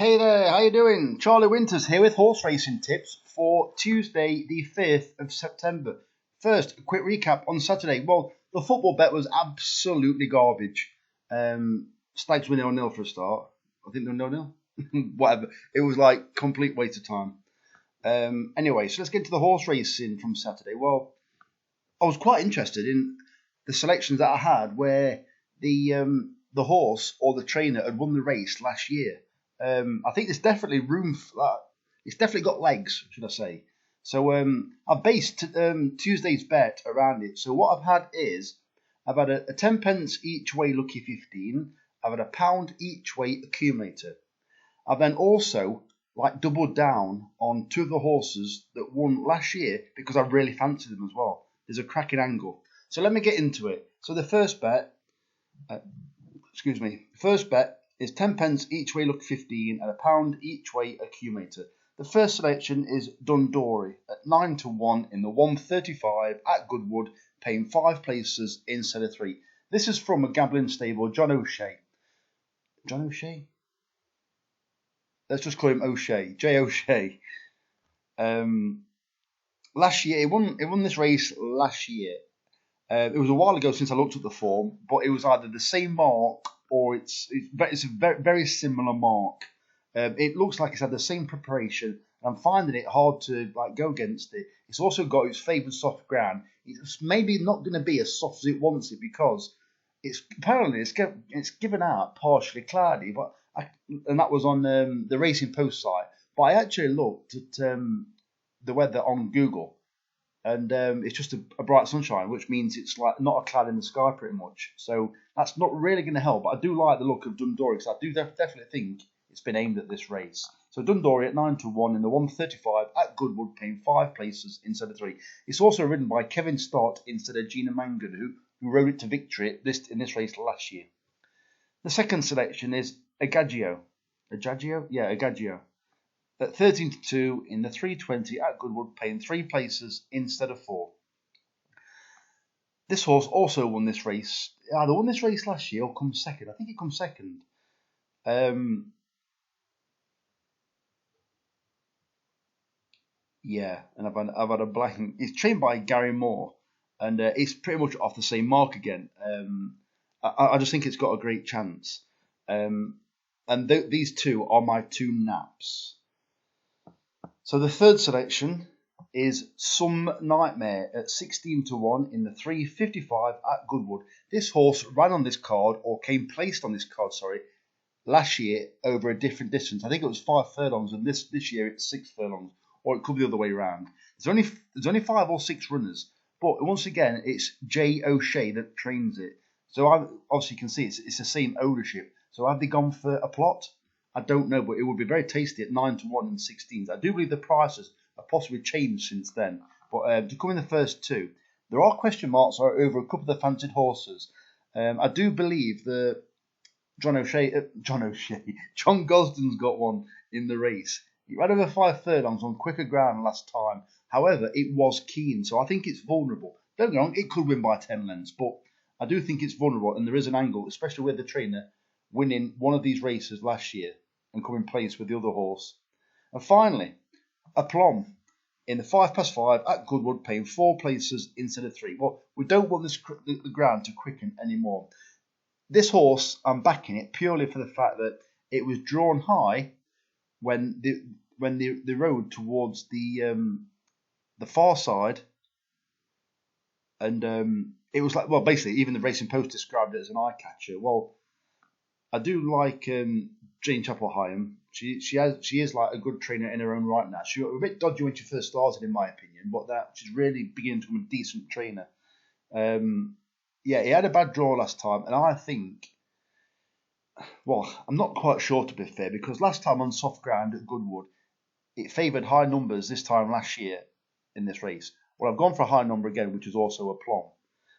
Hey there, how you doing? Charlie Winters here with horse racing tips for Tuesday the 5th of September. First, a quick recap on Saturday. Well, the football bet was absolutely garbage. Stags were 0-0 for a start. I think they were 0-0. Whatever. It was like complete waste of time. Anyway, so let's get to the horse racing from Saturday. Well, I was quite interested in the selections that I had where the horse or the trainer had won the race last year. I think there's definitely room for that. It's definitely got legs, should I say. So I've based Tuesday's bet around it. So what I've had is, I've had a 10 pence each way lucky 15. I've had a £1 each way accumulator. I've then also doubled down on two of the horses that won last year because I really fancied them as well. There's a cracking angle. So let me get into it. So the first bet, is 10 pence each way lucky 15 and a £1 each way accumulator. The first selection is Dundori at 9-1 in the 135 at Goodwood, paying 5 places instead of 3. This is from a gambling stable, John O'Shea. John O'Shea? Let's just call him O'Shea. J. O'Shea. Last year, he won this race last year. It was a while ago since I looked at the form, but it was either the same mark or it's a very, very similar mark. It looks like it's had the same preparation. And I'm finding it hard to go against it. It's also got its favoured soft ground. It's maybe not going to be as soft as it wants it because it's given out partially cloudy, and that was on the Racing Post site. But I actually looked at the weather on Google, and it's just a bright sunshine, which means it's not a cloud in the sky pretty much. So that's not really going to help. But I do like the look of Dundori because I do definitely think it's been aimed at this race. So Dundori at 9-1 in the 135 at Goodwood, paying 5 places instead of 3. It's also ridden by Kevin Stott instead of Gina Mangan, who rode it to victory in this race last year. The second selection is Agagio. Agagio? Yeah, Agagio. At 13-2 in the 320 at Goodwood, paying 3 places instead of 4. This horse also won this race. Either won this race last year or come second. I think it comes second. Yeah, and I've had a blank. It's trained by Gary Moore, and it's pretty much off the same mark again. I just think it's got a great chance. And these two are my 2 naps. So the third selection is Some Nightmare at 16-1 in the 355 at Goodwood. This horse ran on this card, or came placed on this card, last year over a different distance. I think it was 5 furlongs, and this year it's 6 furlongs, or it could be the other way around. There's only 5 or 6 runners, but once again it's J. O'Shea that trains it. So obviously you can see it's the same ownership. So have they gone for a plot? I don't know, but it would be very tasty at 9-1 and 16s. I do believe the prices have possibly changed since then. But to come in the first 2, there are question marks over a couple of the fancied horses. I do believe that John Gosden's got one in the race. He ran over 5 furlongs on quicker ground last time. However, it was keen, so I think it's vulnerable. Don't get me wrong, it could win by 10 lengths, but I do think it's vulnerable, and there is an angle, especially with the trainer winning one of these races last year and coming place with the other horse. And finally, Aplomb in the 5-5 at Goodwood, paying 4 places instead of 3. Well, we don't want the ground to quicken anymore. This horse, I'm backing it purely for the fact that it was drawn high when the road towards the far side, and it was basically even the Racing Post described it as an eye catcher. Well, I do like Jane Chapel-Hyam. She is a good trainer in her own right now. She was a bit dodgy when she first started, in my opinion, but she's really beginning to become a decent trainer. He had a bad draw last time, and I think, I'm not quite sure to be fair, because last time on soft ground at Goodwood, it favoured high numbers this time last year in this race. Well, I've gone for a high number again, which is also a plum.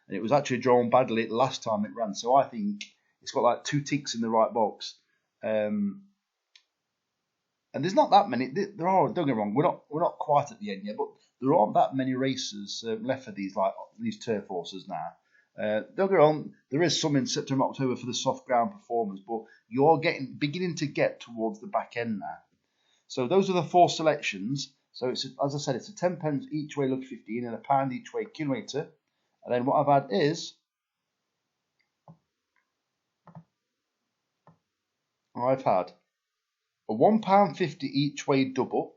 And it was actually drawn badly last time it ran, so I think it's got 2 ticks in the right box. And there's not that many. There are. Don't get me wrong. We're not quite at the end yet, but there aren't that many races left for these turf horses now. Don't get me wrong, there is some in September, October for the soft ground performance, but you're beginning to get towards the back end now. So those are the 4 selections. So it's, as I said, it's a 10 pence each way lucky 15 and a pound each way accumulator. And then what I've had is I've had a £1.50 each way double,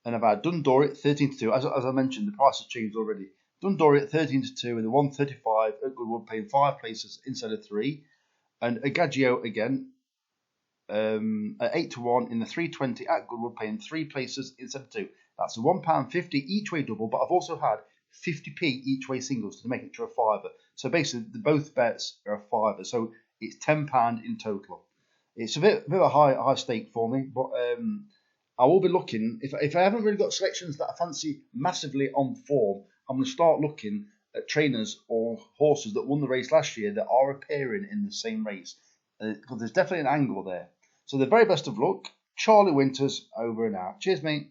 and I've had Dundorry at 13 to 2. As I mentioned, the price has changed already. Dundorry at 13 to 2 and the 135 at Goodwood paying 5 places instead of 3. And Agagio again at 8 to 1 in the 320 at Goodwood paying 3 places instead of 2. That's a £1.50 each way double, but I've also had 50p each way singles to make it to a fiver. So basically, both bets are a fiver. So it's £10 in total. It's a bit of a high stake for me, but I will be looking. If I haven't really got selections that I fancy massively on form, I'm going to start looking at trainers or horses that won the race last year that are appearing in the same race. Because there's definitely an angle there. So the very best of luck. Charlie Winters, over and out. Cheers, mate.